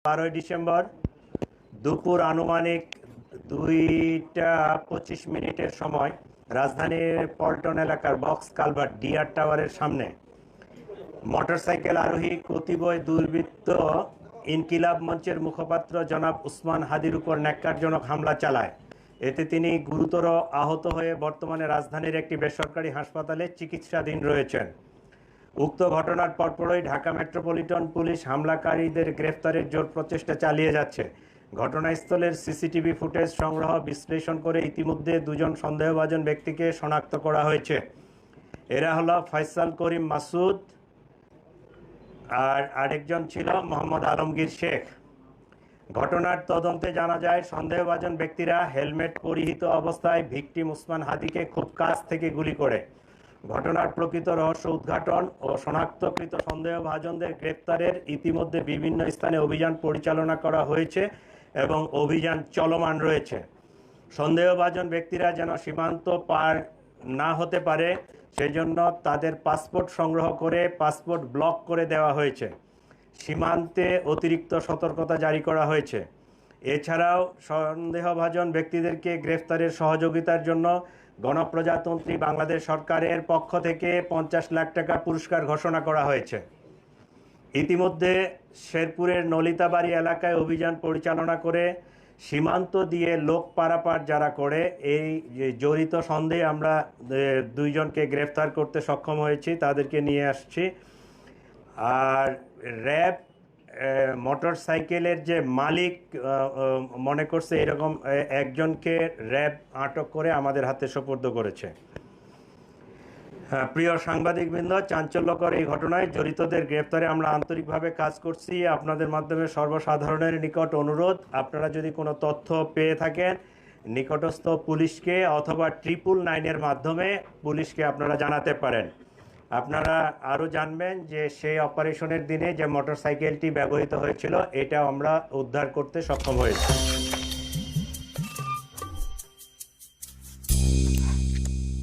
12 December দুপুর আনুমানিক 2টা 25 মিনিটের সময় রাজধানীর পল্টন এলাকার বক্স কালভার্ট ডিআর টাওয়ারের সামনে মোটরসাইকেল আরোহী কতিপয় দুর্বৃত্ত ইনকিলাব মঞ্চের মুখপাত্র জনাব উসমান হাদির উপর ন্যাক্কারজনক হামলা চালায়। এতে তিনি গুরুতর আহত হয়ে বর্তমানে রাজধানীর একটি বেসরকারি হাসপাতালে চিকিৎসাধীন রয়েছেন। উক্ত ঘটনার পরপরই ঢাকা মেট্রোপলিটন পুলিশ হামলাকারীদের গ্রেফতারের জোর প্রচেষ্টা চালিয়ে যাচ্ছে। ঘটনাস্থলের সিসিটিভি ফুটেজ সংগ্রহ বিশ্লেষণ করে ইতিমধ্যে দুজন সন্দেহভাজন ব্যক্তিকে শনাক্ত করা হয়েছে। এরা হলো ফয়সাল করিম মাসুদ আর আরেকজন ছিল মোহাম্মদ আলমগীর শেখ। ঘটনার তদন্তে জানা যায় সন্দেহভাজন ব্যক্তিরা হেলমেট পরিহিত অবস্থায় ভিকটিম উসমান হাদিকে খুব কাছ থেকে গুলি করে। ঘটনার প্রকৃত রহস্য উদ্ঘাটন ও শনাক্তকৃত সন্দেহভাজনদের গ্রেপ্তারের ইতিমধ্যে বিভিন্ন স্থানে অভিযান পরিচালনা করা হয়েছে এবং অভিযান চলমান রয়েছে। সন্দেহভাজন ব্যক্তিরা যেন সীমান্ত পার না হতে পারে সেজন্য তাদের পাসপোর্ট সংগ্রহ করে পাসপোর্ট ব্লক করে দেওয়া হয়েছে। সীমান্তে অতিরিক্ত সতর্কতা জারি করা হয়েছে। এছাড়াও সন্দেহভাজন ব্যক্তিদেরকে গ্রেফতারের সহযোগিতার জন্য গণপ্রজাতন্ত্রী বাংলাদেশ সরকারের পক্ষ থেকে 50 লাখ টাকা পুরস্কার ঘোষণা করা হয়েছে। ইতিমধ্যে শেরপুরের নলিতাবাড়ি এলাকায় অভিযান পরিচালনা করে সীমান্ত দিয়ে লোক পারাপার যারা করে এই জড়িত সন্দেহে আমরা দুইজনকে গ্রেফতার করতে সক্ষম হয়েছি, তাদেরকে নিয়ে আসছি। আর র্যাব মোটর সাইকেলের যে মালিক মনে করছে এরকম একজনকে র্যাব আটক করে আমাদের হাতে সোপর্দ করেছে। প্রিয় সাংবাদিকবৃন্দ, চাঞ্চল্যকর এই ঘটনায় জড়িতদের গ্রেফতারে আমরা আন্তরিকভাবে কাজ করছি। আপনাদের মাধ্যমে সর্বসাধারণের নিকট অনুরোধ, আপনারা যদি কোনো তথ্য পেয়ে থাকেন নিকটস্থ পুলিশকে অথবা 999-এর মাধ্যমে পুলিশকে আপনারা জানাতে পারেন। আপনারা আরও জানবেন যে সেই অপারেশনের দিনে যে মোটরসাইকেলটি ব্যবহৃত হয়েছিল এটা আমরা উদ্ধার করতে সক্ষম হয়েছি।